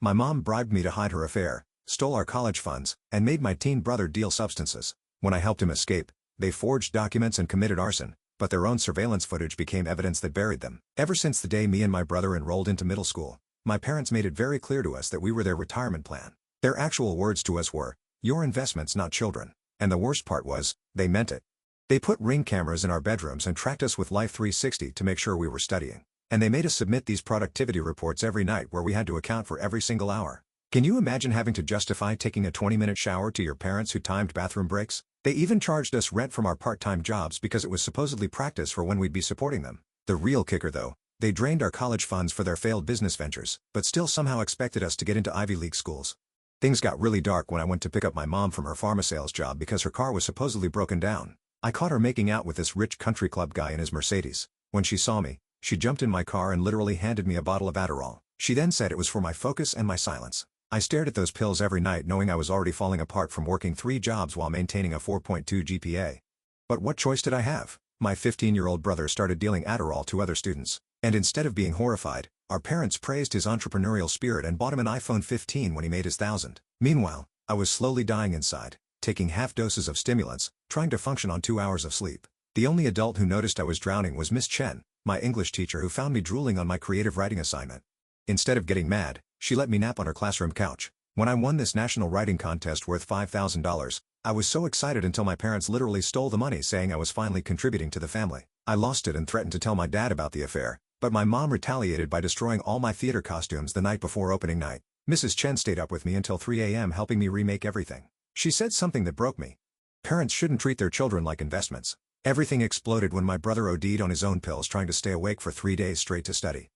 My mom bribed me to hide her affair, stole our college funds, and made my teen brother deal substances. When I helped him escape, they forged documents and committed arson, but their own surveillance footage became evidence that buried them. Ever since the day me and my brother enrolled into middle school, my parents made it very clear to us that we were their retirement plan. Their actual words to us were, "Your investments, not children." And the worst part was, they meant it. They put Ring cameras in our bedrooms and tracked us with Life 360 to make sure we were studying. And they made us submit these productivity reports every night where we had to account for every single hour. Can you imagine having to justify taking a 20-minute shower to your parents who timed bathroom breaks? They even charged us rent from our part-time jobs because it was supposedly practice for when we'd be supporting them. The real kicker though, they drained our college funds for their failed business ventures, but still somehow expected us to get into Ivy League schools. Things got really dark when I went to pick up my mom from her pharma sales job because her car was supposedly broken down. I caught her making out with this rich country club guy in his Mercedes. When she saw me, she jumped in my car and literally handed me a bottle of Adderall. She then said it was for my focus and my silence. I stared at those pills every night knowing I was already falling apart from working 3 jobs while maintaining a 4.2 GPA. But what choice did I have? My 15-year-old brother started dealing Adderall to other students. And instead of being horrified, our parents praised his entrepreneurial spirit and bought him an iPhone 15 when he made his 1,000. Meanwhile, I was slowly dying inside, taking half doses of stimulants, trying to function on 2 hours of sleep. The only adult who noticed I was drowning was Miss Chen, my English teacher who found me drooling on my creative writing assignment. Instead of getting mad, she let me nap on her classroom couch. When I won this national writing contest worth $5,000, I was so excited until my parents literally stole the money saying I was finally contributing to the family. I lost it and threatened to tell my dad about the affair, but my mom retaliated by destroying all my theater costumes the night before opening night. Mrs. Chen stayed up with me until 3 a.m. helping me remake everything. She said something that broke me. Parents shouldn't treat their children like investments. Everything exploded when my brother OD'd on his own pills trying to stay awake for 3 days straight to study.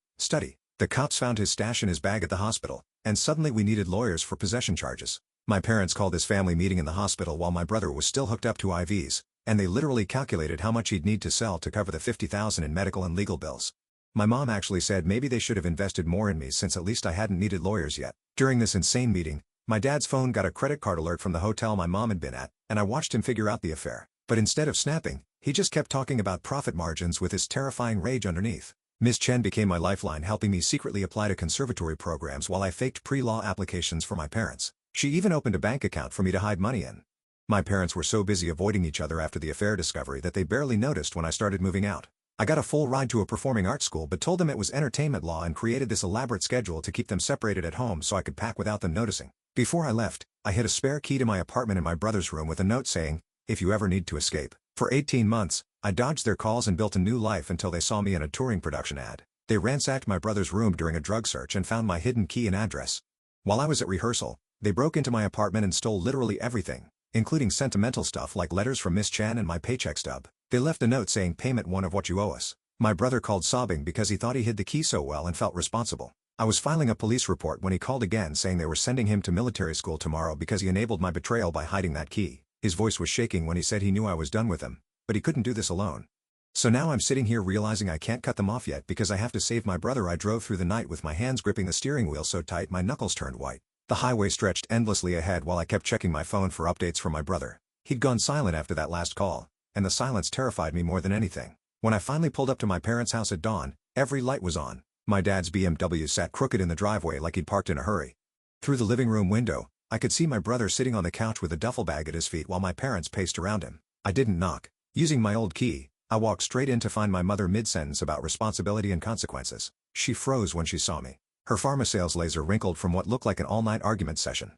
The cops found his stash in his bag at the hospital, and suddenly we needed lawyers for possession charges. My parents called this family meeting in the hospital while my brother was still hooked up to IVs, and they literally calculated how much he'd need to sell to cover the $50,000 in medical and legal bills. My mom actually said maybe they should have invested more in me since at least I hadn't needed lawyers yet. During this insane meeting, my dad's phone got a credit card alert from the hotel my mom had been at, and I watched him figure out the affair. But instead of snapping, he just kept talking about profit margins with his terrifying rage underneath. Miss Chen became my lifeline, helping me secretly apply to conservatory programs while I faked pre-law applications for my parents. She even opened a bank account for me to hide money in. My parents were so busy avoiding each other after the affair discovery that they barely noticed when I started moving out. I got a full ride to a performing arts school but told them it was entertainment law and created this elaborate schedule to keep them separated at home so I could pack without them noticing. Before I left, I hid a spare key to my apartment in my brother's room with a note saying, "If you ever need to escape." For 18 months, I dodged their calls and built a new life until they saw me in a touring production ad. They ransacked my brother's room during a drug search and found my hidden key and address. While I was at rehearsal, they broke into my apartment and stole literally everything, including sentimental stuff like letters from Miss Chan and my paycheck stub. They left a note saying payment 1 of what you owe us. My brother called sobbing because he thought he hid the key so well and felt responsible. I was filing a police report when he called again saying they were sending him to military school tomorrow because he enabled my betrayal by hiding that key. His voice was shaking when he said he knew I was done with him, but he couldn't do this alone. So now I'm sitting here realizing I can't cut them off yet because I have to save my brother. I drove through the night with my hands gripping the steering wheel so tight my knuckles turned white. The highway stretched endlessly ahead while I kept checking my phone for updates from my brother. He'd gone silent after that last call, and the silence terrified me more than anything. When I finally pulled up to my parents' house at dawn, every light was on. My dad's BMW sat crooked in the driveway like he'd parked in a hurry. Through the living room window, I could see my brother sitting on the couch with a duffel bag at his feet while my parents paced around him. I didn't knock. Using my old key, I walked straight in to find my mother mid-sentence about responsibility and consequences. She froze when she saw me. Her pharma sales laser wrinkled from what looked like an all-night argument session.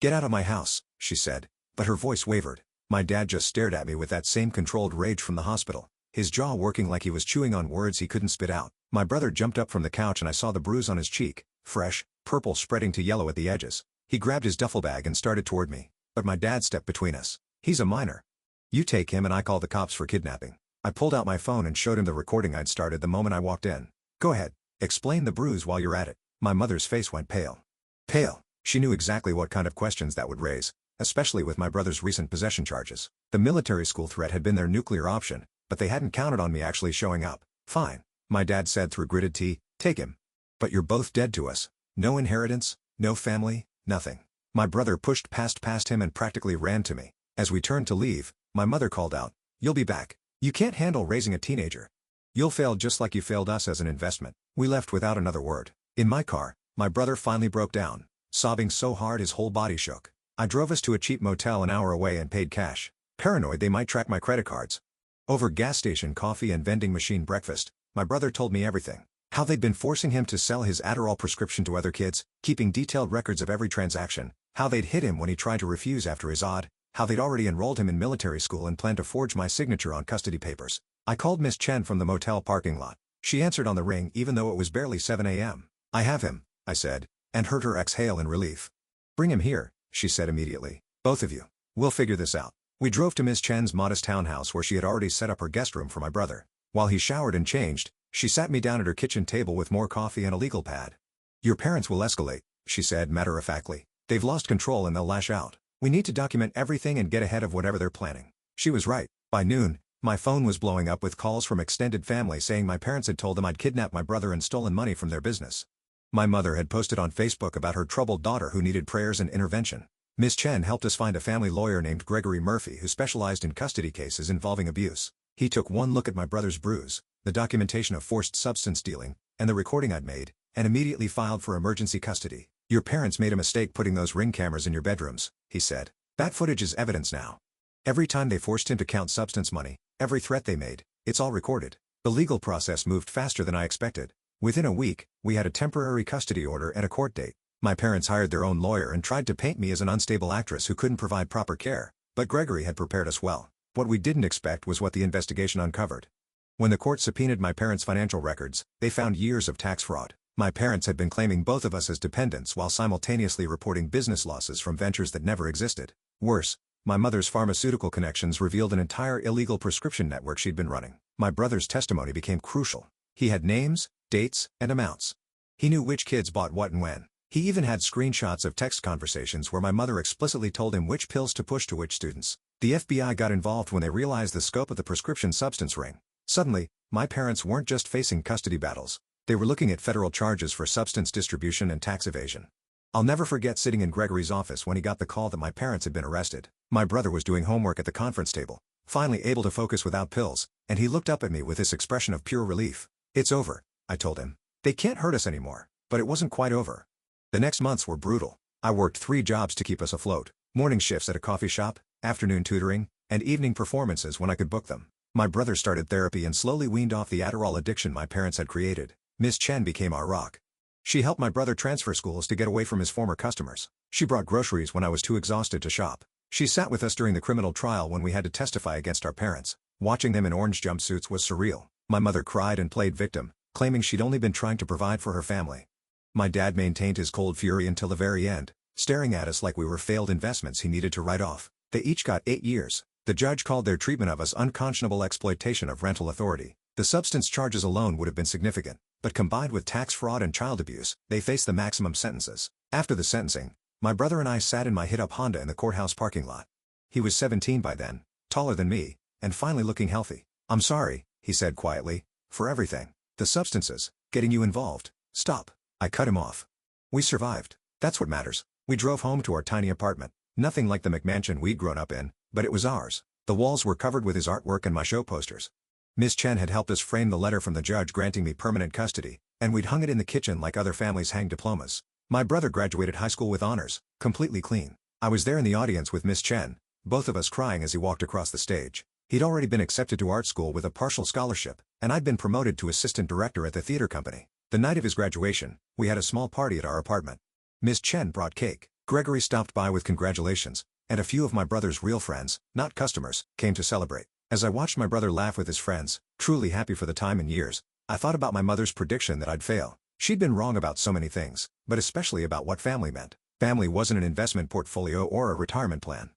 "Get out of my house," she said, but her voice wavered. My dad just stared at me with that same controlled rage from the hospital, his jaw working like he was chewing on words he couldn't spit out. My brother jumped up from the couch and I saw the bruise on his cheek, fresh, purple spreading to yellow at the edges. He grabbed his duffel bag and started toward me, but my dad stepped between us. "He's a minor. You take him and I call the cops for kidnapping." I pulled out my phone and showed him the recording I'd started the moment I walked in. "Go ahead, explain the bruise while you're at it." My mother's face went pale. Pale. She knew exactly what kind of questions that would raise, especially with my brother's recent possession charges. The military school threat had been their nuclear option, but they hadn't counted on me actually showing up. "Fine," my dad said through gritted teeth, "take him. But you're both dead to us. No inheritance, no family, nothing." My brother pushed past him and practically ran to me. As we turned to leave, my mother called out, "You'll be back. You can't handle raising a teenager. You'll fail just like you failed us as an investment." We left without another word. In my car, my brother finally broke down. sobbing so hard his whole body shook. I drove us to a cheap motel an hour away and paid cash, paranoid they might track my credit cards. Over gas station coffee and vending machine breakfast, my brother told me everything. How they'd been forcing him to sell his Adderall prescription to other kids, keeping detailed records of every transaction, how they'd hit him when he tried to refuse after his odd, how they'd already enrolled him in military school and planned to forge my signature on custody papers. I called Miss Chen from the motel parking lot. She answered on the ring even though it was barely 7 a.m. "I have him," I said, and heard her exhale in relief. "Bring him here," she said immediately. "Both of you. We'll figure this out." We drove to Miss Chen's modest townhouse where she had already set up her guest room for my brother. While he showered and changed, she sat me down at her kitchen table with more coffee and a legal pad. "Your parents will escalate," she said matter-of-factly. "They've lost control and they'll lash out. We need to document everything and get ahead of whatever they're planning." She was right. By noon, my phone was blowing up with calls from extended family saying my parents had told them I'd kidnapped my brother and stolen money from their business. My mother had posted on Facebook about her troubled daughter who needed prayers and intervention. Miss Chen helped us find a family lawyer named Gregory Murphy who specialized in custody cases involving abuse. He took one look at my brother's bruise, the documentation of forced substance dealing, and the recording I'd made, and immediately filed for emergency custody. "Your parents made a mistake putting those ring cameras in your bedrooms," he said. "That footage is evidence now. Every time they forced him to count substance money, every threat they made, it's all recorded." The legal process moved faster than I expected. Within a week, we had a temporary custody order and a court date. My parents hired their own lawyer and tried to paint me as an unstable actress who couldn't provide proper care, but Gregory had prepared us well. What we didn't expect was what the investigation uncovered. When the court subpoenaed my parents' financial records, they found years of tax fraud. My parents had been claiming both of us as dependents while simultaneously reporting business losses from ventures that never existed. Worse, my mother's pharmaceutical connections revealed an entire illegal prescription network she'd been running. My brother's testimony became crucial. He had names, dates, and amounts. He knew which kids bought what and when. He even had screenshots of text conversations where my mother explicitly told him which pills to push to which students. The FBI got involved when they realized the scope of the prescription substance ring. Suddenly, my parents weren't just facing custody battles. They were looking at federal charges for substance distribution and tax evasion. I'll never forget sitting in Gregory's office when he got the call that my parents had been arrested. My brother was doing homework at the conference table, finally able to focus without pills, and he looked up at me with this expression of pure relief. "It's over," I told him. "They can't hurt us anymore." But it wasn't quite over. The next months were brutal. I worked 3 jobs to keep us afloat: morning shifts at a coffee shop, afternoon tutoring, and evening performances when I could book them. My brother started therapy and slowly weaned off the Adderall addiction my parents had created. Miss Chen became our rock. She helped my brother transfer schools to get away from his former customers. She brought groceries when I was too exhausted to shop. She sat with us during the criminal trial when we had to testify against our parents. Watching them in orange jumpsuits was surreal. My mother cried and played victim, claiming she'd only been trying to provide for her family. My dad maintained his cold fury until the very end, staring at us like we were failed investments he needed to write off. They each got 8 years. The judge called their treatment of us unconscionable exploitation of rental authority. The substance charges alone would have been significant, but combined with tax fraud and child abuse, they faced the maximum sentences. After the sentencing, my brother and I sat in my hit-up Honda in the courthouse parking lot. He was 17 by then, taller than me, and finally looking healthy. "I'm sorry," he said quietly, "for everything. The substances, getting you involved." "Stop." I cut him off. "We survived. That's what matters." We drove home to our tiny apartment. Nothing like the McMansion we'd grown up in, but it was ours. The walls were covered with his artwork and my show posters. Miss Chen had helped us frame the letter from the judge granting me permanent custody, and we'd hung it in the kitchen like other families hang diplomas. My brother graduated high school with honors, completely clean. I was there in the audience with Miss Chen, both of us crying as he walked across the stage. He'd already been accepted to art school with a partial scholarship, and I'd been promoted to assistant director at the theater company. The night of his graduation, we had a small party at our apartment. Miss Chen brought cake. Gregory stopped by with congratulations, and a few of my brother's real friends, not customers, came to celebrate. As I watched my brother laugh with his friends, truly happy for the time and years, I thought about my mother's prediction that I'd fail. She'd been wrong about so many things, but especially about what family meant. Family wasn't an investment portfolio or a retirement plan.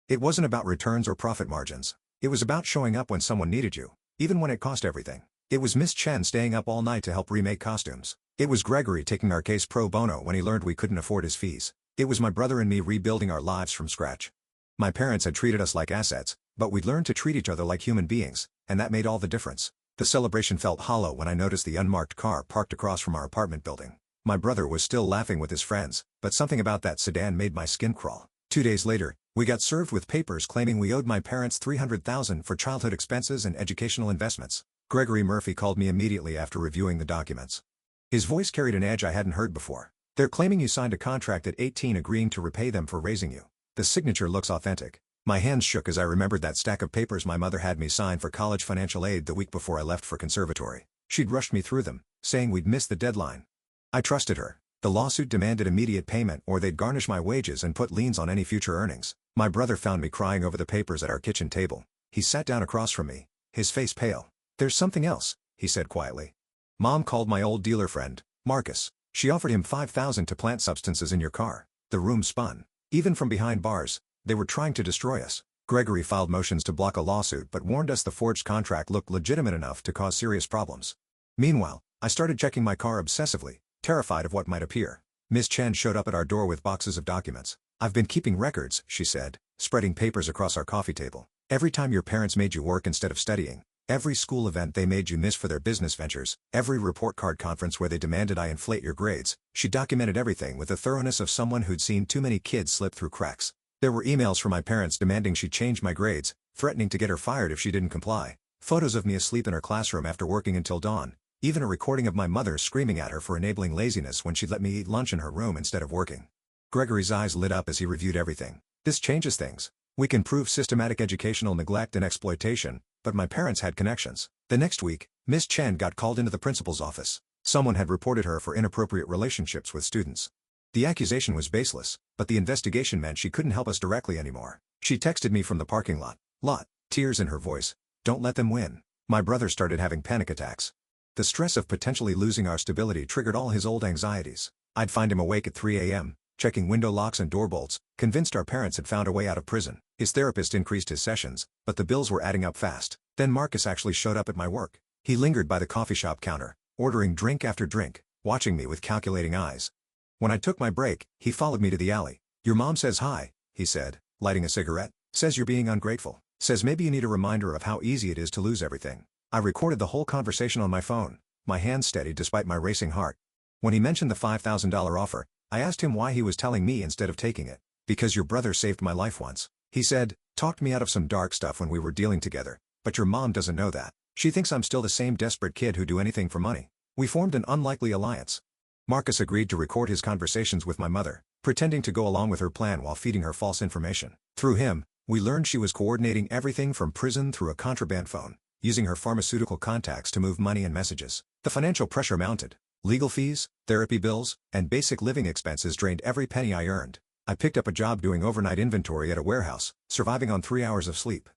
It wasn't about returns or profit margins. It was about showing up when someone needed you, even when it cost everything. It was Miss Chen staying up all night to help remake costumes. It was Gregory taking our case pro bono when he learned we couldn't afford his fees. It was my brother and me rebuilding our lives from scratch. My parents had treated us like assets, but we'd learned to treat each other like human beings, and that made all the difference. The celebration felt hollow when I noticed the unmarked car parked across from our apartment building. My brother was still laughing with his friends, but something about that sedan made my skin crawl. 2 days later, we got served with papers claiming we owed my parents $300,000 for childhood expenses and educational investments. Gregory Murphy called me immediately after reviewing the documents. His voice carried an edge I hadn't heard before. They're claiming you signed a contract at 18 agreeing to repay them for raising you. The signature looks authentic. My hands shook as I remembered that stack of papers my mother had me sign for college financial aid the week before I left for conservatory. She'd rushed me through them, saying we'd missed the deadline. I trusted her. The lawsuit demanded immediate payment or they'd garnish my wages and put liens on any future earnings. My brother found me crying over the papers at our kitchen table. He sat down across from me, his face pale. "There's something else," he said quietly. "Mom called my old dealer friend, Marcus. She offered him $5,000 to plant substances in your car." The room spun. Even from behind bars, they were trying to destroy us. Gregory filed motions to block a lawsuit but warned us the forged contract looked legitimate enough to cause serious problems. Meanwhile, I started checking my car obsessively, terrified of what might appear. Miss Chen showed up at our door with boxes of documents. "I've been keeping records," she said, spreading papers across our coffee table. "Every time your parents made you work instead of studying, every school event they made you miss for their business ventures, every report card conference where they demanded I inflate your grades." She documented everything with the thoroughness of someone who'd seen too many kids slip through cracks. There were emails from my parents demanding she change my grades, threatening to get her fired if she didn't comply. Photos of me asleep in her classroom after working until dawn. Even a recording of my mother screaming at her for enabling laziness when she'd let me eat lunch in her room instead of working. Gregory's eyes lit up as he reviewed everything. "This changes things. We can prove systematic educational neglect and exploitation, but my parents had connections." The next week, Miss Chen got called into the principal's office. Someone had reported her for inappropriate relationships with students. The accusation was baseless, but the investigation meant she couldn't help us directly anymore. She texted me from the parking lot, tears in her voice. "Don't let them win." My brother started having panic attacks. The stress of potentially losing our stability triggered all his old anxieties. I'd find him awake at 3 a.m., checking window locks and door bolts, convinced our parents had found a way out of prison. His therapist increased his sessions, but the bills were adding up fast. Then Marcus actually showed up at my work. He lingered by the coffee shop counter, ordering drink after drink, watching me with calculating eyes. When I took my break, he followed me to the alley. "Your mom says hi," he said, lighting a cigarette. "Says you're being ungrateful. Says maybe you need a reminder of how easy it is to lose everything." I recorded the whole conversation on my phone, my hands steady despite my racing heart. When he mentioned the $5,000 offer, I asked him why he was telling me instead of taking it. "Because your brother saved my life once," he said, "talked me out of some dark stuff when we were dealing together. But your mom doesn't know that. She thinks I'm still the same desperate kid who'd do anything for money." We formed an unlikely alliance. Marcus agreed to record his conversations with my mother, pretending to go along with her plan while feeding her false information. Through him, we learned she was coordinating everything from prison through a contraband phone, using her pharmaceutical contacts to move money and messages. The financial pressure mounted. Legal fees, therapy bills, and basic living expenses drained every penny I earned. I picked up a job doing overnight inventory at a warehouse, surviving on 3 hours of sleep.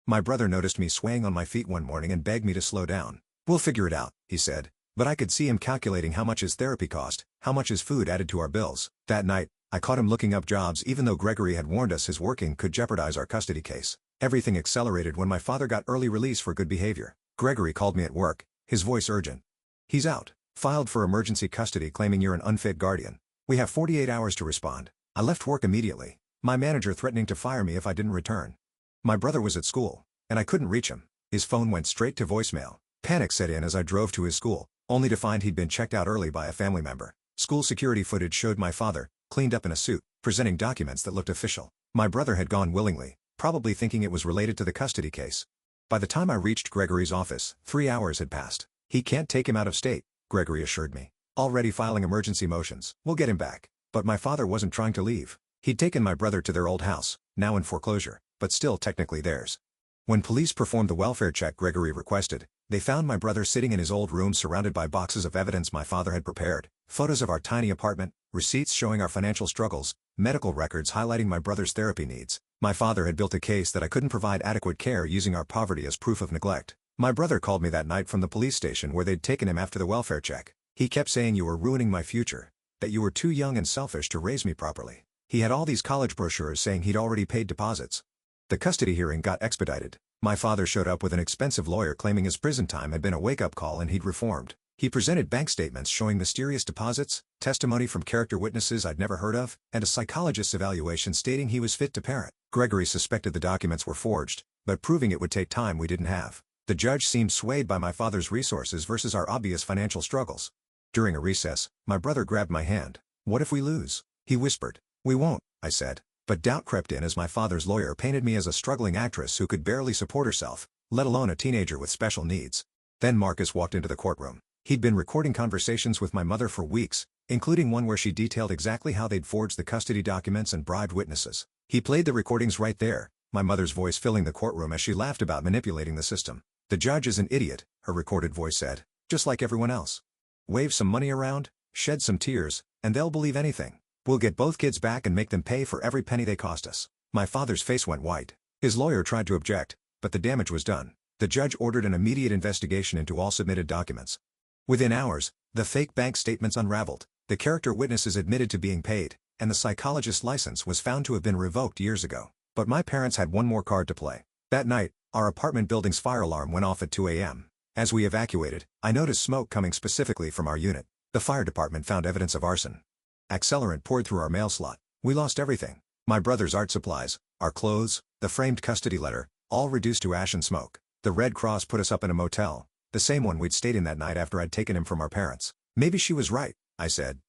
My brother noticed me swaying on my feet one morning and begged me to slow down. "We'll figure it out," he said. But I could see him calculating how much his therapy cost, how much his food added to our bills. That night, I caught him looking up jobs even though Gregory had warned us his working could jeopardize our custody case. Everything accelerated when my father got early release for good behavior. Gregory called me at work, his voice urgent. "He's out. Filed for emergency custody claiming you're an unfit guardian. We have 48 hours to respond." I left work immediately, my manager threatening to fire me if I didn't return. My brother was at school, and I couldn't reach him. His phone went straight to voicemail. Panic set in as I drove to his school, only to find he'd been checked out early by a family member. School security footage showed my father, cleaned up in a suit, presenting documents that looked official. My brother had gone willingly, probably thinking it was related to the custody case. By the time I reached Gregory's office, 3 hours had passed. "He can't take him out of state," Gregory assured me. "Already filing emergency motions. We'll get him back." But my father wasn't trying to leave. He'd taken my brother to their old house, now in foreclosure, but still technically theirs. When police performed the welfare check Gregory requested, they found my brother sitting in his old room surrounded by boxes of evidence my father had prepared, photos of our tiny apartment, receipts showing our financial struggles, medical records highlighting my brother's therapy needs. My father had built a case that I couldn't provide adequate care using our poverty as proof of neglect. My brother called me that night from the police station where they'd taken him after the welfare check. He kept saying you were ruining my future, that you were too young and selfish to raise me properly. He had all these college brochures saying he'd already paid deposits. The custody hearing got expedited. My father showed up with an expensive lawyer claiming his prison time had been a wake-up call and he'd reformed. He presented bank statements showing mysterious deposits, testimony from character witnesses I'd never heard of, and a psychologist's evaluation stating he was fit to parent. Gregory suspected the documents were forged, but proving it would take time we didn't have. The judge seemed swayed by my father's resources versus our obvious financial struggles. During a recess, my brother grabbed my hand. "What if we lose?" he whispered. "We won't," I said. But doubt crept in as my father's lawyer painted me as a struggling actress who could barely support herself, let alone a teenager with special needs. Then Marcus walked into the courtroom. He'd been recording conversations with my mother for weeks, including one where she detailed exactly how they'd forged the custody documents and bribed witnesses. He played the recordings right there, my mother's voice filling the courtroom as she laughed about manipulating the system. "The judge is an idiot," her recorded voice said, "just like everyone else. Wave some money around, shed some tears, and they'll believe anything. We'll get both kids back and make them pay for every penny they cost us." My father's face went white. His lawyer tried to object, but the damage was done. The judge ordered an immediate investigation into all submitted documents. Within hours, the fake bank statements unraveled, the character witnesses admitted to being paid, and the psychologist's license was found to have been revoked years ago. But my parents had one more card to play. That night, our apartment building's fire alarm went off at 2 a.m. As we evacuated, I noticed smoke coming specifically from our unit. The fire department found evidence of arson. Accelerant poured through our mail slot. We lost everything. My brother's art supplies, our clothes, the framed custody letter, all reduced to ash and smoke. The Red Cross put us up in a motel, the same one we'd stayed in that night after I'd taken him from our parents. "Maybe she was right," I said,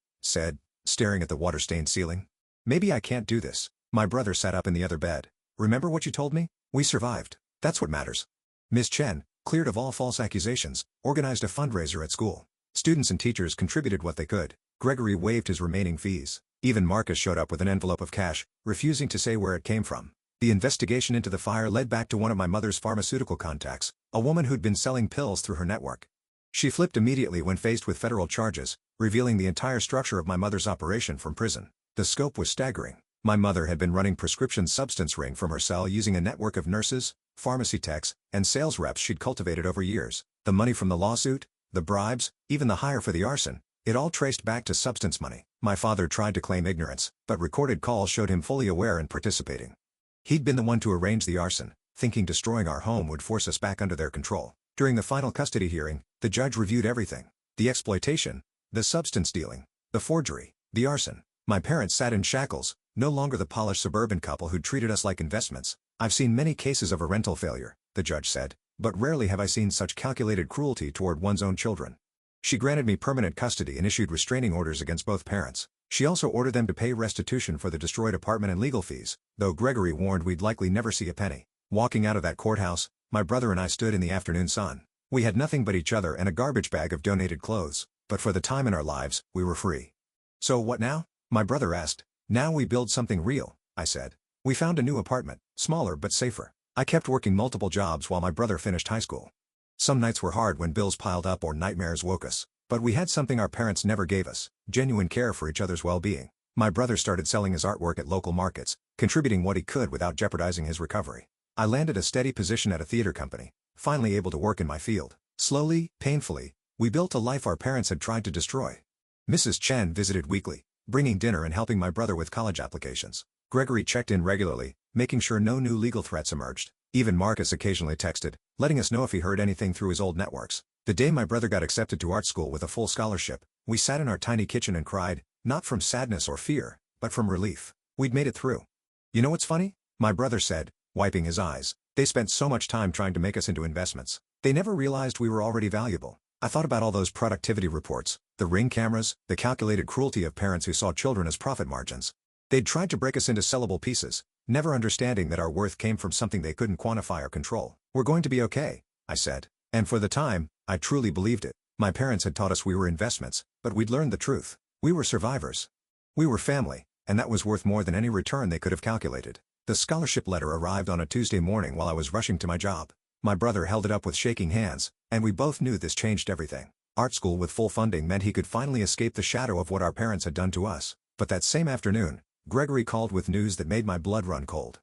staring at the water-stained ceiling. "Maybe I can't do this." My brother sat up in the other bed. "Remember what you told me? We survived. That's what matters." Miss Chen, cleared of all false accusations, organized a fundraiser at school. Students and teachers contributed what they could. Gregory waived his remaining fees. Even Marcus showed up with an envelope of cash, refusing to say where it came from. The investigation into the fire led back to one of my mother's pharmaceutical contacts, a woman who'd been selling pills through her network. She flipped immediately when faced with federal charges, revealing the entire structure of my mother's operation from prison. The scope was staggering. My mother had been running prescription substance ring from her cell using a network of nurses, pharmacy techs, and sales reps she'd cultivated over years. The money from the lawsuit, the bribes, even the hire for the arson, it all traced back to substance money. My father tried to claim ignorance, but recorded calls showed him fully aware and participating. He'd been the one to arrange the arson, thinking destroying our home would force us back under their control. During the final custody hearing, the judge reviewed everything. The exploitation, the substance dealing, the forgery, the arson. My parents sat in shackles, no longer the polished suburban couple who'd treated us like investments. "I've seen many cases of a rental failure," the judge said, "but rarely have I seen such calculated cruelty toward one's own children." She granted me permanent custody and issued restraining orders against both parents. She also ordered them to pay restitution for the destroyed apartment and legal fees, though Gregory warned we'd likely never see a penny. Walking out of that courthouse, my brother and I stood in the afternoon sun. We had nothing but each other and a garbage bag of donated clothes, but for the time in our lives, we were free. "So what now?" my brother asked. "Now we build something real," I said. "We found a new apartment, smaller but safer." I kept working multiple jobs while my brother finished high school. Some nights were hard when bills piled up or nightmares woke us, but we had something our parents never gave us: genuine care for each other's well-being. My brother started selling his artwork at local markets, contributing what he could without jeopardizing his recovery. I landed a steady position at a theater company, finally able to work in my field. Slowly, painfully, we built a life our parents had tried to destroy. Mrs. Chen visited weekly, bringing dinner and helping my brother with college applications. Gregory checked in regularly, making sure no new legal threats emerged. Even Marcus occasionally texted, letting us know if he heard anything through his old networks. The day my brother got accepted to art school with a full scholarship, we sat in our tiny kitchen and cried, not from sadness or fear, but from relief. We'd made it through. "You know what's funny?" my brother said, wiping his eyes. "They spent so much time trying to make us into investments. They never realized we were already valuable." I thought about all those productivity reports, the Ring cameras, the calculated cruelty of parents who saw children as profit margins. They'd tried to break us into sellable pieces, never understanding that our worth came from something they couldn't quantify or control. "We're going to be okay," I said. And for the time, I truly believed it. My parents had taught us we were investments, but we'd learned the truth. We were survivors. We were family, and that was worth more than any return they could have calculated. The scholarship letter arrived on a Tuesday morning while I was rushing to my job. My brother held it up with shaking hands, and we both knew this changed everything. Art school with full funding meant he could finally escape the shadow of what our parents had done to us. But that same afternoon, Gregory called with news that made my blood run cold.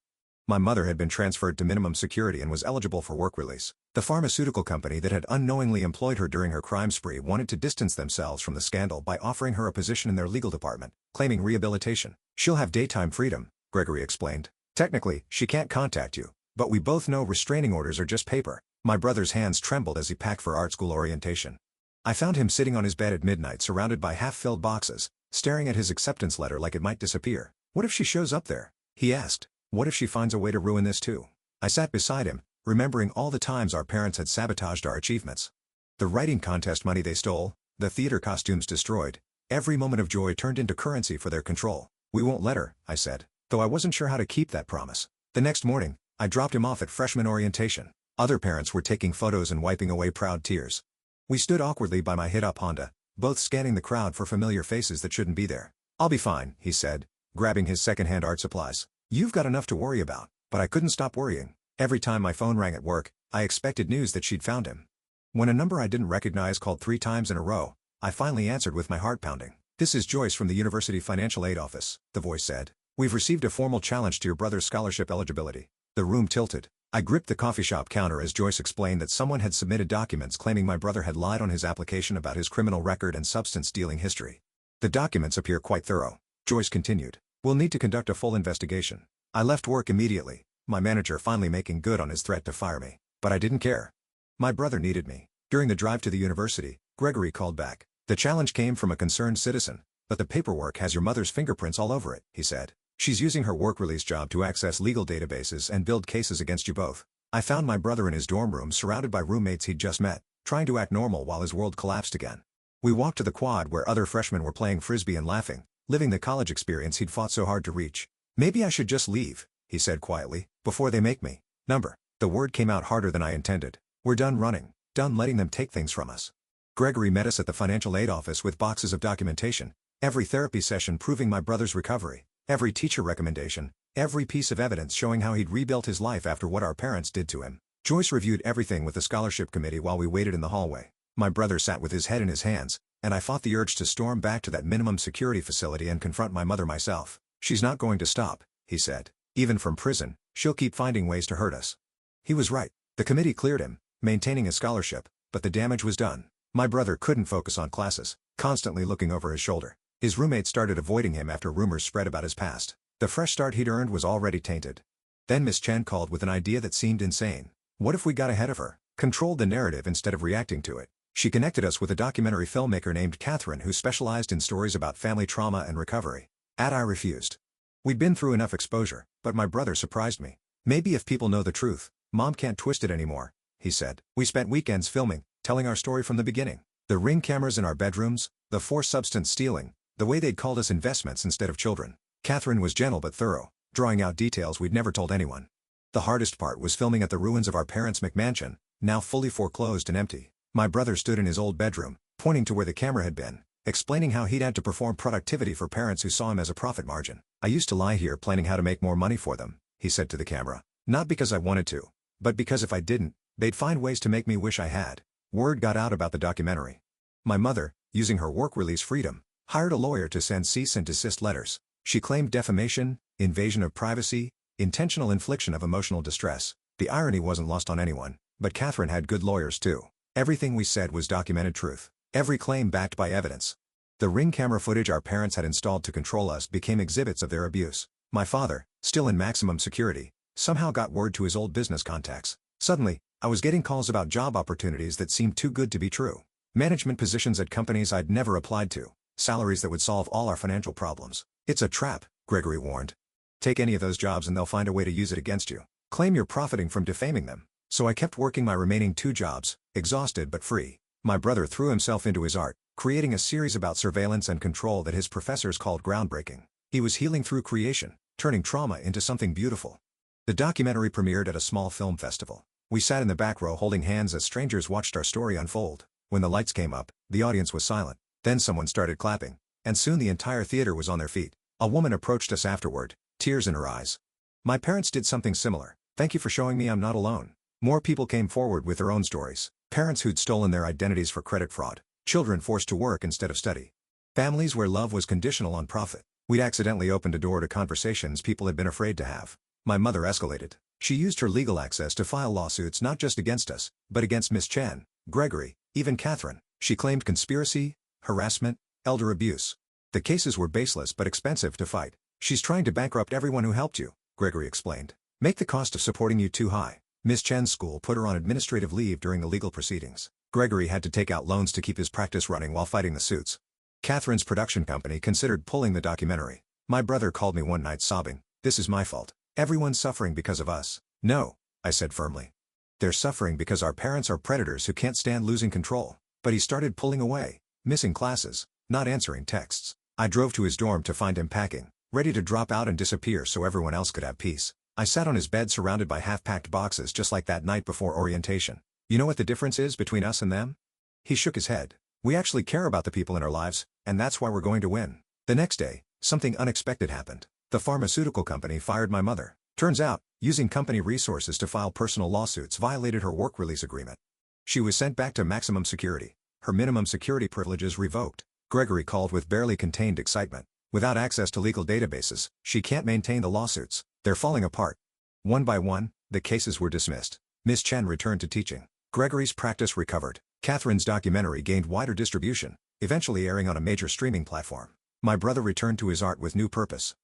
My mother had been transferred to minimum security and was eligible for work release. The pharmaceutical company that had unknowingly employed her during her crime spree wanted to distance themselves from the scandal by offering her a position in their legal department, claiming rehabilitation. "She'll have daytime freedom," Gregory explained. "Technically, she can't contact you, but we both know restraining orders are just paper." My brother's hands trembled as he packed for art school orientation. I found him sitting on his bed at midnight surrounded by half-filled boxes, staring at his acceptance letter like it might disappear. "What if she shows up there?" he asked. "What if she finds a way to ruin this too?" I sat beside him, remembering all the times our parents had sabotaged our achievements. The writing contest money they stole, the theater costumes destroyed, every moment of joy turned into currency for their control. "We won't let her," I said, though I wasn't sure how to keep that promise. The next morning, I dropped him off at freshman orientation. Other parents were taking photos and wiping away proud tears. We stood awkwardly by my hit-up Honda, both scanning the crowd for familiar faces that shouldn't be there. "I'll be fine," he said, grabbing his second-hand art supplies. "You've got enough to worry about." But I couldn't stop worrying. Every time my phone rang at work, I expected news that she'd found him. When a number I didn't recognize called 3 times in a row, I finally answered with my heart pounding. "This is Joyce from the University Financial Aid Office," the voice said. "We've received a formal challenge to your brother's scholarship eligibility." The room tilted. I gripped the coffee shop counter as Joyce explained that someone had submitted documents claiming my brother had lied on his application about his criminal record and substance dealing history. "The documents appear quite thorough," Joyce continued. "We'll need to conduct a full investigation." I left work immediately, my manager finally making good on his threat to fire me. But I didn't care. My brother needed me. During the drive to the university, Gregory called back. "The challenge came from a concerned citizen, but the paperwork has your mother's fingerprints all over it," he said. "She's using her work release job to access legal databases and build cases against you both." I found my brother in his dorm room surrounded by roommates he'd just met, trying to act normal while his world collapsed again. We walked to the quad where other freshmen were playing frisbee and laughing, living the college experience he'd fought so hard to reach. "Maybe I should just leave," he said quietly, "before they make me." Number. The word came out harder than I intended. "We're done running, done letting them take things from us." Gregory met us at the financial aid office with boxes of documentation, every therapy session proving my brother's recovery, every teacher recommendation, every piece of evidence showing how he'd rebuilt his life after what our parents did to him. Joyce reviewed everything with the scholarship committee while we waited in the hallway. My brother sat with his head in his hands, and I fought the urge to storm back to that minimum security facility and confront my mother myself. "She's not going to stop," he said. "Even from prison, she'll keep finding ways to hurt us." He was right. The committee cleared him, maintaining his scholarship, but the damage was done. My brother couldn't focus on classes, constantly looking over his shoulder. His roommates started avoiding him after rumors spread about his past. The fresh start he'd earned was already tainted. Then Miss Chen called with an idea that seemed insane. What if we got ahead of her, controlled the narrative instead of reacting to it? She connected us with a documentary filmmaker named Catherine who specialized in stories about family trauma and recovery. I refused. We'd been through enough exposure, but my brother surprised me. "Maybe if people know the truth, Mom can't twist it anymore," he said. We spent weekends filming, telling our story from the beginning. The Ring cameras in our bedrooms, the forced substance stealing, the way they'd called us investments instead of children. Catherine was gentle but thorough, drawing out details we'd never told anyone. The hardest part was filming at the ruins of our parents' McMansion, now fully foreclosed and empty. My brother stood in his old bedroom, pointing to where the camera had been, explaining how he'd had to perform productivity for parents who saw him as a profit margin. "I used to lie here planning how to make more money for them," he said to the camera. "Not because I wanted to, but because if I didn't, they'd find ways to make me wish I had." Word got out about the documentary. My mother, using her work release freedom, hired a lawyer to send cease and desist letters. She claimed defamation, invasion of privacy, intentional infliction of emotional distress. The irony wasn't lost on anyone, but Catherine had good lawyers too. Everything we said was documented truth. Every claim backed by evidence. The Ring camera footage our parents had installed to control us became exhibits of their abuse. My father, still in maximum security, somehow got word to his old business contacts. Suddenly, I was getting calls about job opportunities that seemed too good to be true. Management positions at companies I'd never applied to. Salaries that would solve all our financial problems. "It's a trap," Gregory warned. "Take any of those jobs and they'll find a way to use it against you. Claim you're profiting from defaming them." So I kept working my remaining 2 jobs, exhausted but free. My brother threw himself into his art, creating a series about surveillance and control that his professors called groundbreaking. He was healing through creation, turning trauma into something beautiful. The documentary premiered at a small film festival. We sat in the back row holding hands as strangers watched our story unfold. When the lights came up, the audience was silent. Then someone started clapping, and soon the entire theater was on their feet. A woman approached us afterward, tears in her eyes. "My parents did something similar. Thank you for showing me I'm not alone." More people came forward with their own stories. Parents who'd stolen their identities for credit fraud. Children forced to work instead of study. Families where love was conditional on profit. We'd accidentally opened a door to conversations people had been afraid to have. My mother escalated. She used her legal access to file lawsuits not just against us, but against Miss Chen, Gregory, even Catherine. She claimed conspiracy, harassment, elder abuse. The cases were baseless but expensive to fight. "She's trying to bankrupt everyone who helped you," Gregory explained. "Make the cost of supporting you too high." Miss Chen's school put her on administrative leave during the legal proceedings. Gregory had to take out loans to keep his practice running while fighting the suits. Catherine's production company considered pulling the documentary. My brother called me one night sobbing, "This is my fault. Everyone's suffering because of us." "No," I said firmly. "They're suffering because our parents are predators who can't stand losing control." But he started pulling away, missing classes, not answering texts. I drove to his dorm to find him packing, ready to drop out and disappear so everyone else could have peace. I sat on his bed surrounded by half-packed boxes just like that night before orientation. "You know what the difference is between us and them?" He shook his head. We actually care about the people in our lives, and that's why we're going to win. The next day, something unexpected happened. The pharmaceutical company fired my mother. Turns out, using company resources to file personal lawsuits violated her work release agreement. She was sent back to maximum security. Her minimum security privileges revoked. Gregory called with barely contained excitement. Without access to legal databases, she can't maintain the lawsuits. They're falling apart. One by one, the cases were dismissed. Miss Chen returned to teaching. Gregory's practice recovered. Catherine's documentary gained wider distribution, eventually airing on a major streaming platform. My brother returned to his art with new purpose.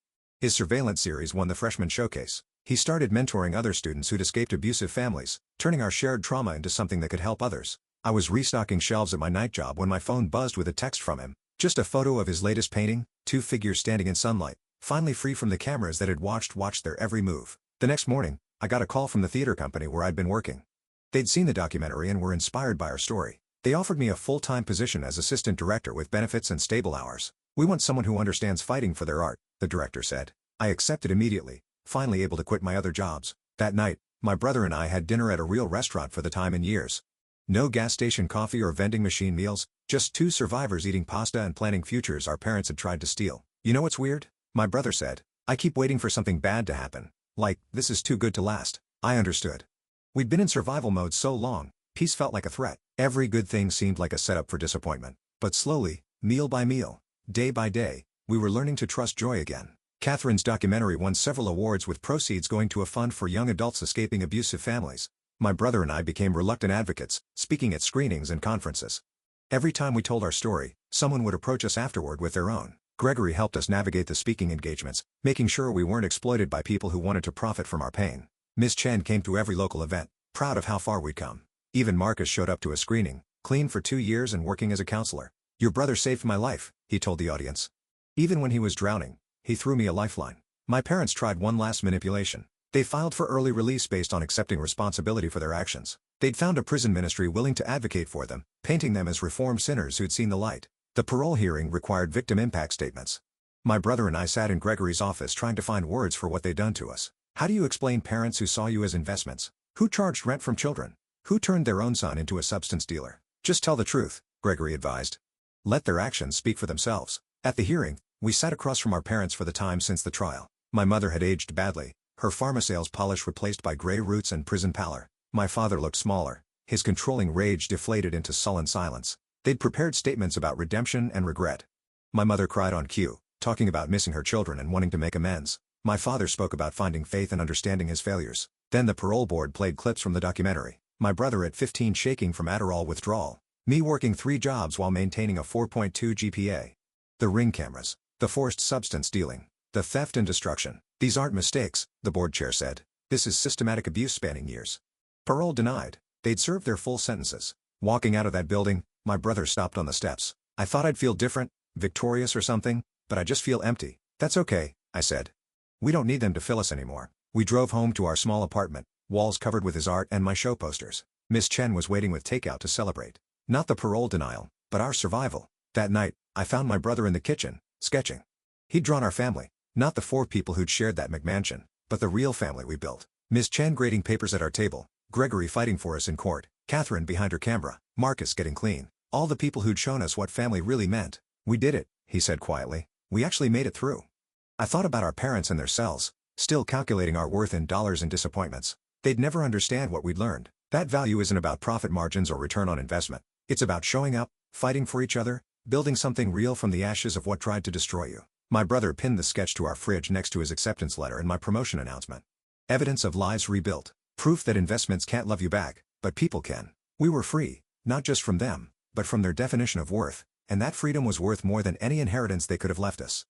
His surveillance series won the Freshman Showcase. He started mentoring other students who'd escaped abusive families, turning our shared trauma into something that could help others. I was restocking shelves at my night job when my phone buzzed with a text from him. Just a photo of his latest painting, two figures standing in sunlight, finally free from the cameras that had watched their every move. The next morning, I got a call from the theater company where I'd been working. They'd seen the documentary and were inspired by our story. They offered me a full-time position as assistant director with benefits and stable hours. "We want someone who understands fighting for their art," the director said. I accepted immediately, finally able to quit my other jobs. That night, my brother and I had dinner at a real restaurant for the time in years. No gas station coffee or vending machine meals, just two survivors eating pasta and planning futures our parents had tried to steal. "You know what's weird?" my brother said. "I keep waiting for something bad to happen. Like, this is too good to last." I understood. We'd been in survival mode so long, peace felt like a threat. Every good thing seemed like a setup for disappointment. But slowly, meal by meal, day by day, we were learning to trust joy again. Catherine's documentary won several awards with proceeds going to a fund for young adults escaping abusive families. My brother and I became reluctant advocates, speaking at screenings and conferences. Every time we told our story, someone would approach us afterward with their own. Gregory helped us navigate the speaking engagements, making sure we weren't exploited by people who wanted to profit from our pain. Miss Chen came to every local event, proud of how far we'd come. Even Marcus showed up to a screening, clean for 2 years and working as a counselor. "Your brother saved my life," he told the audience. "Even when he was drowning, he threw me a lifeline." My parents tried one last manipulation. They filed for early release based on accepting responsibility for their actions. They'd found a prison ministry willing to advocate for them, painting them as reformed sinners who'd seen the light. The parole hearing required victim impact statements. My brother and I sat in Gregory's office trying to find words for what they'd done to us. How do you explain parents who saw you as investments? Who charged rent from children? Who turned their own son into a substance dealer? "Just tell the truth," Gregory advised. "Let their actions speak for themselves." At the hearing, we sat across from our parents for the time since the trial. My mother had aged badly, her pharma sales polish replaced by gray roots and prison pallor. My father looked smaller, his controlling rage deflated into sullen silence. They'd prepared statements about redemption and regret. My mother cried on cue, talking about missing her children and wanting to make amends. My father spoke about finding faith and understanding his failures. Then the parole board played clips from the documentary. My brother at 15 shaking from Adderall withdrawal. Me working 3 jobs while maintaining a 4.2 GPA. The ring cameras, the forced substance dealing, the theft and destruction. "These aren't mistakes," the board chair said. "This is systematic abuse spanning years." Parole denied. They'd served their full sentences. Walking out of that building, my brother stopped on the steps. "I thought I'd feel different, victorious or something, but I just feel empty." "That's okay," I said. "We don't need them to fill us anymore." We drove home to our small apartment, walls covered with his art and my show posters. Miss Chen was waiting with takeout to celebrate. Not the parole denial, but our survival. That night, I found my brother in the kitchen, sketching. He'd drawn our family, not the 4 people who'd shared that McMansion, but the real family we built. Miss Chen grading papers at our table, Gregory fighting for us in court, Catherine behind her camera, Marcus getting clean. All the people who'd shown us what family really meant. "We did it," he said quietly. "We actually made it through." I thought about our parents and their cells, still calculating our worth in dollars and disappointments. They'd never understand what we'd learned. That value isn't about profit margins or return on investment. It's about showing up, fighting for each other, building something real from the ashes of what tried to destroy you. My brother pinned the sketch to our fridge next to his acceptance letter and my promotion announcement. Evidence of lives rebuilt. Proof that investments can't love you back, but people can. We were free, not just from them, but from their definition of worth, and that freedom was worth more than any inheritance they could have left us.